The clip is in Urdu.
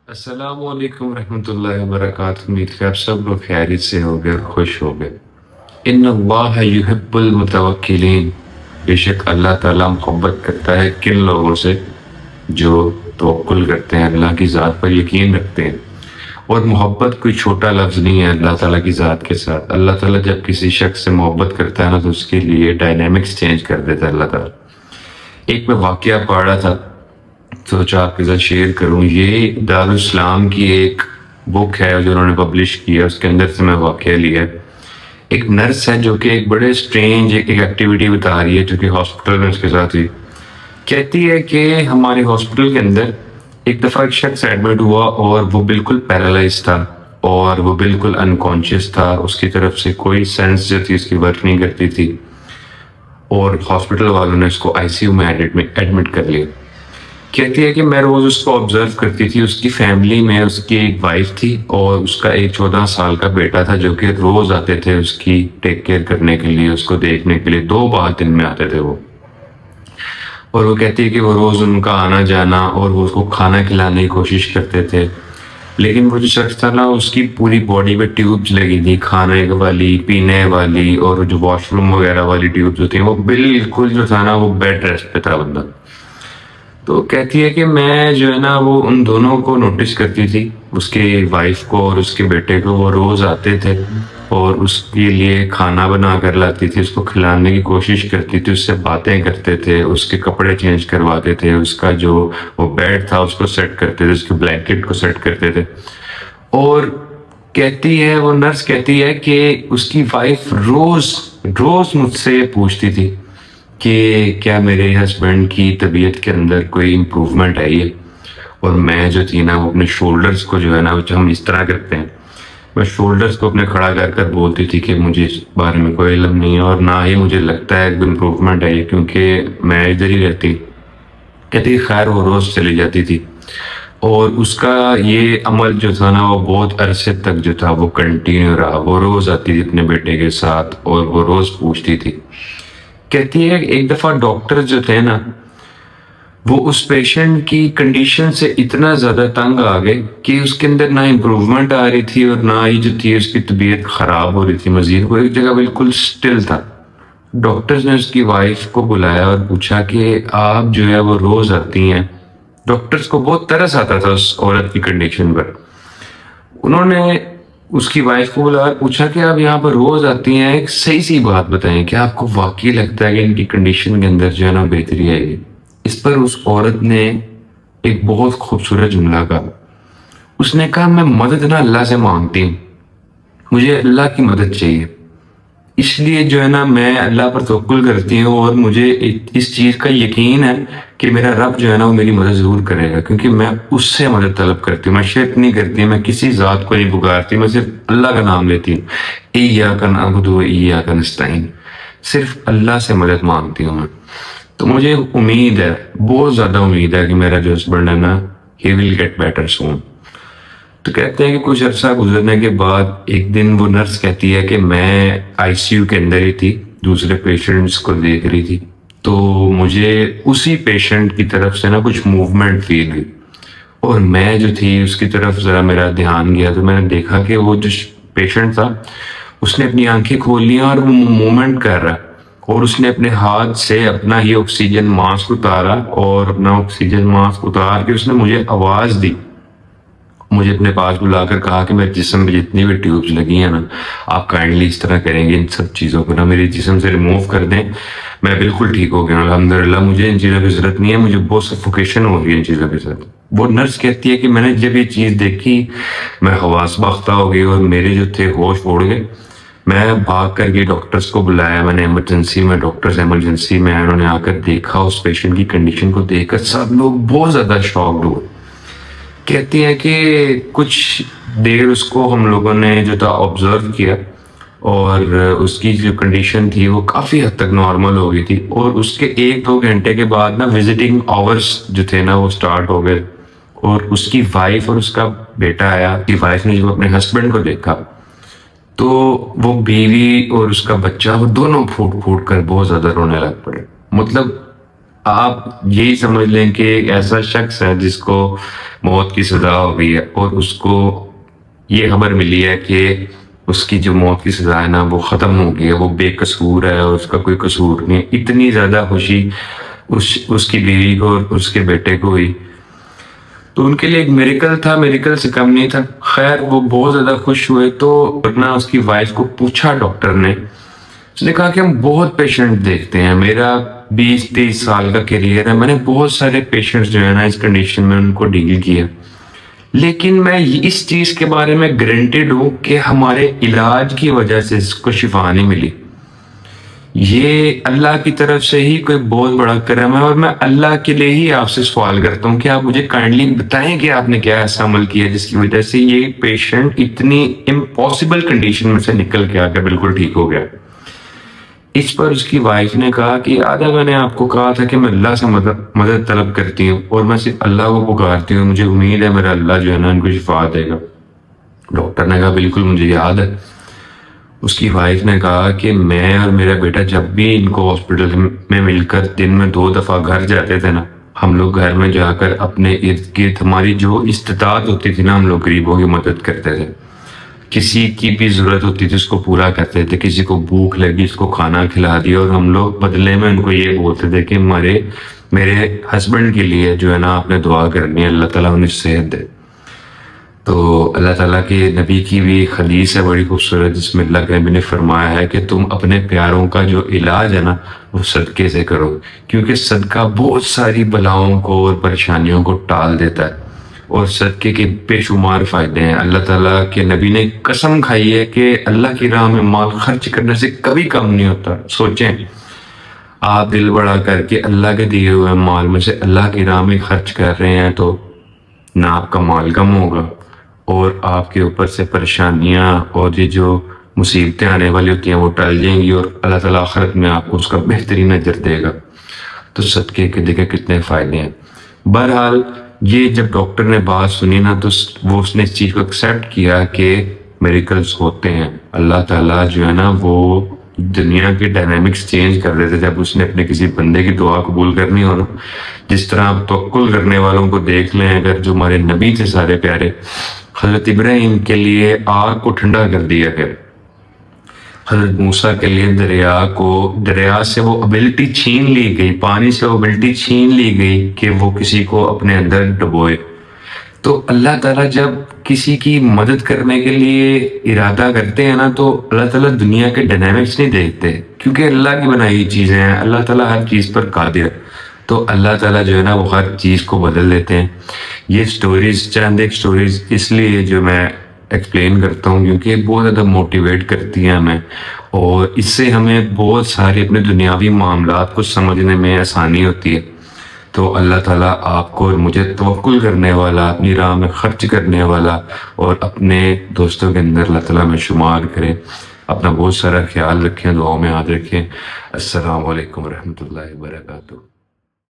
السلام علیکم ورحمۃ اللہ وبرکاتہ۔ امید ہے آپ سب لوگ خیریت سے ہو گئے اور خوش ہو گئے۔ ان اللہ یحب المتوکلین، بے شک اللہ تعالیٰ محبت کرتا ہے کن لوگوں سے جو توکل کرتے ہیں، اللہ کی ذات پر یقین رکھتے ہیں۔ اور محبت کوئی چھوٹا لفظ نہیں ہے اللہ تعالیٰ کی ذات کے ساتھ۔ اللہ تعالیٰ جب کسی شخص سے محبت کرتا ہے نا تو اس کے لیے ڈائنامکس چینج کر دیتا ہے اللہ تعالیٰ۔ ایک میں واقعہ پڑھ رہا تھا، سوچا آپ کے ساتھ شیئر کروں۔ یہ دارالاسلام کی ایک بک ہے جو انہوں نے پبلش کی ہے، اس کے اندر سے میں واقعہ لیا ہے۔ ایک نرس ہے جو کہ ایک بڑے سٹرینج ایک ایکٹیویٹی بتا رہی ہے جو کہ ہاسپٹل میں اس کے ساتھ ہوئی۔ کہتی ہے کہ ہمارے ہاسپٹل کے اندر ایک دفعہ ایک شخص ایڈمٹ ہوا اور وہ بالکل پیرالائز تھا اور وہ بالکل انکانشیس تھا، اس کی طرف سے کوئی سینس جو تھی اس کی ورک نہیں کرتی تھی، اور ہاسپٹل والوں نے اس کو آئی سی یو میں ایڈمٹ کر لیا۔ کہتی ہے کہ میں روز اس کو آبزرو کرتی تھی۔ اس کی فیملی میں اس کی ایک وائف تھی اور اس کا ایک 14 سال کا بیٹا تھا جو کہ روز آتے تھے اس کی ٹیک کیئر کرنے کے لیے، اس کو دیکھنے کے لیے 2 بار دن میں آتے تھے وہ۔ اور وہ کہتی ہے کہ وہ روز ان کا آنا جانا اور وہ اس کو کھانا کھلانے کی کوشش کرتے تھے، لیکن وہ جو شخص تھا نا اس کی پوری باڈی پہ ٹیوبز لگی تھی، کھانے والی، پینے والی، اور جو واش روم وغیرہ والی ٹیوبز ہوتی ہیں، وہ بالکل جو تھا نا وہ بیڈ ریسٹ پہ تھا بندہ۔ تو کہتی ہے کہ میں جو ہے نا وہ ان دونوں کو نوٹس کرتی تھی، اس کے وائف کو اور اس کے بیٹے کو۔ وہ روز آتے تھے اور اس کے لیے کھانا بنا کر لاتی تھی، اس کو کھلانے کی کوشش کرتی تھی، اس سے باتیں کرتے تھے، اس کے کپڑے چینج کرواتے تھے، اس کا جو وہ بیڈ تھا اس کو سیٹ کرتے تھے، اس کے بلینکٹ کو سیٹ کرتے تھے۔ اور کہتی ہے وہ نرس کہتی ہے کہ اس کی وائف روز روز مجھ سے یہ پوچھتی تھی کہ کیا میرے ہسبینڈ کی طبیعت کے اندر کوئی امپروومنٹ آئی ہے۔ اور میں جو تھی نا وہ اپنے شولڈرز کو جو ہے نا ہم اس طرح کرتے ہیں، میں شولڈرز کو اپنے کھڑا کر کر بولتی تھی کہ مجھے اس بارے میں کوئی علم نہیں ہے اور نہ ہی مجھے لگتا ہے کوئی امپروومنٹ آئی ہے، کیونکہ میں ادھر ہی رہتی۔ کہتی خیر وہ روز چلی جاتی تھی اور اس کا یہ عمل جو تھا نا وہ بہت عرصے تک جو تھا وہ کنٹینیو رہا۔ وہ روز آتی تھی اپنے بیٹے کے ساتھ اور وہ روز پوچھتی تھی۔ کہتی ہے ایک دفعہ ڈاکٹر جو تھے نا وہ اس پیشنٹ کی کنڈیشن سے اتنا زیادہ تنگ آ گئے کہ اس کے اندر نہ امپروومنٹ آ رہی تھی اور نہ ہی جو تھی اس کی طبیعت خراب ہو رہی تھی مزید، وہ ایک جگہ بالکل سٹل تھا۔ ڈاکٹرز نے اس کی وائف کو بلایا اور پوچھا کہ آپ جو ہے وہ روز آتی ہیں۔ ڈاکٹرز کو بہت ترس آتا تھا اس عورت کی کنڈیشن پر۔ انہوں نے اس کی وائف کو بلایا، پوچھا کہ آپ یہاں پر روز آتی ہیں، ایک صحیح سی بات بتائیں کہ آپ کو واقعی لگتا ہے کہ ان کی کنڈیشن کے اندر جو ہے نا بہتری آئے گی۔ اس پر اس عورت نے ایک بہت خوبصورت جملہ کہا۔ اس نے کہا میں مدد نہ اللہ سے مانگتی ہوں، مجھے اللہ کی مدد چاہیے، اس لیے جو ہے نا میں اللہ پر توکل کرتی ہوں اور مجھے اس چیز کا یقین ہے کہ میرا رب جو ہے نا وہ میری مدد ضرور کرے گا، کیونکہ میں اس سے مدد طلب کرتی ہوں، میں شرک نہیں کرتی، میں کسی ذات کو نہیں پکارتی، میں صرف اللہ کا نام لیتی ہوں۔ ایاک نعبد و ایاک نستعین، صرف اللہ سے مدد مانگتی ہوں میں۔ تو مجھے امید ہے، بہت زیادہ امید ہے کہ میرا جو ہسبینڈ ہے نا ہی ول گیٹ بیٹر سون۔ تو کہتے ہیں کہ کچھ عرصہ گزرنے کے بعد ایک دن وہ نرس کہتی ہے کہ میں آئی سی یو کے اندر ہی تھی، دوسرے پیشنٹس کو دیکھ رہی تھی، تو مجھے اسی پیشنٹ کی طرف سے نا کچھ موومنٹ فیل ہوئی اور میں جو تھی اس کی طرف ذرا میرا دھیان گیا تو میں نے دیکھا کہ وہ جو پیشنٹ تھا اس نے اپنی آنکھیں کھول لی اور وہ موومنٹ کر رہا اور اس نے اپنے ہاتھ سے اپنا ہی آکسیجن ماسک اتارا اور اپنا آکسیجن ماسک اتار کے اس نے مجھے آواز دی، مجھے اپنے پاس بلا کر کہا کہ میرے جسم میں جتنی بھی ٹیوبز لگی ہیں نا آپ کائنڈلی اس طرح کریں گے، ان سب چیزوں کو نا میرے جسم سے ریموو کر دیں، میں بالکل ٹھیک ہو گیا الحمدللہ، مجھے ان چیزوں کی ضرورت نہیں ہے، مجھے بہت سفوکیشن ہو رہی ہے ان چیزوں کے ساتھ۔ وہ نرس کہتی ہے کہ میں نے جب یہ چیز دیکھی میں حواس باختہ ہو گئی اور میرے جو تھے ہوش اڑ گئے۔ میں بھاگ کر کے ڈاکٹرز کو بلایا، میں نے ایمرجنسی میں، ڈاکٹرز ایمرجنسی میں، انہوں نے آ کر دیکھا، اس پیشنٹ کی کنڈیشن کو دیکھ کر سب لوگ بہت زیادہ شاکڈ ہوئے۔ کہتی ہیں کہ کچھ دیر اس کو ہم لوگوں نے جو تھا آبزرو کیا اور اس کی جو کنڈیشن تھی وہ کافی حد تک نارمل ہو گئی تھی، اور اس کے 1-2 گھنٹے کے بعد نا وزٹنگ آورس جو تھے نا وہ سٹارٹ ہو گئے، اور اس کی وائف اور اس کا بیٹا آیا۔ اس کی وائف نے جب اپنے ہسبینڈ کو دیکھا تو وہ بیوی اور اس کا بچہ وہ دونوں پھوٹ پھوٹ کر بہت زیادہ رونے لگ پڑے۔ مطلب آپ یہی سمجھ لیں کہ ایک ایسا شخص ہے جس کو موت کی سزا ہو گئی ہے اور اس کو یہ خبر ملی ہے کہ اس کی جو موت کی سزا ہے نا وہ ختم ہو گئی ہے، وہ بے قصور ہے اور اس کا کوئی قصور نہیں ہے۔ اتنی زیادہ خوشی اس کی بیوی کو اور اس کے بیٹے کو ہوئی، تو ان کے لیے ایک میریکل تھا، میریکل سے کم نہیں تھا۔ خیر وہ بہت زیادہ خوش ہوئے، تو ورنہ اس کی وائف کو پوچھا ڈاکٹر نے، اس نے کہا کہ ہم بہت پیشنٹ دیکھتے ہیں، میرا 20-30 سال کا کیریئر ہے، میں نے بہت سارے پیشنٹس جو ہے نا اس کنڈیشن میں ان کو ڈیل کیا، لیکن میں اس چیز کے بارے میں گارنٹیڈ ہوں کہ ہمارے علاج کی وجہ سے اس کو شفا نہیں ملی۔ یہ اللہ کی طرف سے ہی کوئی بہت بڑا کرم ہے، اور میں اللہ کے لیے ہی آپ سے سوال کرتا ہوں کہ آپ مجھے کائنڈلی بتائیں کہ آپ نے کیا ایسا عمل کیا جس کی وجہ سے یہ پیشنٹ اتنی امپاسبل کنڈیشن میں سے نکل کے آ کے بالکل ٹھیک ہو گیا۔ اس پر اس کی وائف نے کہا کہ آدھا میں نے آپ کو کہا تھا کہ میں اللہ سے مدد طلب کرتی ہوں اور میں صرف اللہ کو پکارتی ہوں، مجھے امید ہے میرا اللہ جو ہے نا ان کو شفا دے گا۔ ڈاکٹر نے کہا بالکل مجھے یاد ہے۔ اس کی وائف نے کہا کہ میں اور میرا بیٹا جب بھی ان کو ہاسپٹل میں مل کر دن میں 2 دفعہ گھر جاتے تھے نا، ہم لوگ گھر میں جا کر اپنے ارد گرد ہماری جو استطاعت ہوتی تھی نا، ہم لوگ غریبوں کی مدد کرتے تھے، کسی کی بھی ضرورت ہوتی تھی اس کو پورا کرتے تھے، کسی کو بھوک لگی اس کو کھانا کھلا دیا، اور ہم لوگ بدلے میں ان کو یہ بولتے تھے کہ میرے ہسبینڈ کے لیے جو ہے نا آپ نے دعا کرنی ہے، اللہ تعالیٰ انہیں صحت دے۔ تو اللہ تعالیٰ کے نبی کی بھی ایک حدیث ہے بڑی خوبصورت، جس میں اللہ کے نبی نے فرمایا ہے کہ تم اپنے پیاروں کا جو علاج ہے نا وہ صدقے سے کرو، کیونکہ صدقہ بہت ساری بلاؤں کو اور پریشانیوں کو ٹال دیتا ہے، اور صدقے کے بے شمار فائدے ہیں۔ اللہ تعالیٰ کے نبی نے قسم کھائی ہے کہ اللہ کی راہ میں مال خرچ کرنے سے کبھی کم نہیں ہوتا۔ سوچیں آپ دل بڑا کر کے اللہ کے دیے ہوئے مال میں سے اللہ کی راہ میں خرچ کر رہے ہیں، تو نہ آپ کا مال کم ہوگا اور آپ کے اوپر سے پریشانیاں اور یہ جو مصیبتیں آنے والی ہوتی ہیں وہ ٹل جائیں گی، اور اللہ تعالیٰ آخرت میں آپ کو اس کا بہترین اجر دے گا۔ تو صدقے کے دیکھیں کتنے فائدے ہیں۔ بہرحال یہ جب ڈاکٹر نے بات سنی نا تو اس نے اس چیز کو ایکسیپٹ کیا کہ میریکلز ہوتے ہیں، اللہ تعالیٰ جو ہے نا وہ دنیا کے ڈائنامکس چینج کر دیتے جب اس نے اپنے کسی بندے کی دعا قبول کرنی ہو نا۔ جس طرح آپ توکل کرنے والوں کو دیکھ لیں، اگر جو ہمارے نبی تھے سارے پیارے، حضرت ابراہیم کے لیے آگ کو ٹھنڈا کر دیا گیا، حضرت موسیٰ کے لیے دریا سے وہ ابیلٹی چھین لی گئی، پانی سے وہ ابیلٹی چھین لی گئی کہ وہ کسی کو اپنے اندر ڈبوئے۔ تو اللہ تعالیٰ جب کسی کی مدد کرنے کے لیے ارادہ کرتے ہیں نا، تو اللہ تعالیٰ دنیا کے ڈائنامکس نہیں دیکھتے، کیونکہ اللہ کی بنائی چیزیں ہیں، اللہ تعالیٰ ہر چیز پر قادر ہے، تو اللہ تعالیٰ جو ہے نا وہ ہر چیز کو بدل دیتے ہیں۔ یہ سٹوریز چند ایک سٹوریز اس لیے جو میں ایکسپلین کرتا ہوں کیونکہ یہ بہت زیادہ موٹیویٹ کرتی ہیں ہمیں، اور اس سے ہمیں بہت سارے اپنے دنیاوی معاملات کو سمجھنے میں آسانی ہوتی ہے۔ تو اللہ تعالیٰ آپ کو اور مجھے توکل کرنے والا، اپنی راہ میں خرچ کرنے والا اور اپنے دوستوں کے اندر اللہ تعالیٰ میں شمار کرے۔ اپنا بہت سارا خیال رکھیں، دعاؤں میں یاد رکھیں۔ السلام علیکم ورحمۃ اللہ وبرکاتہ۔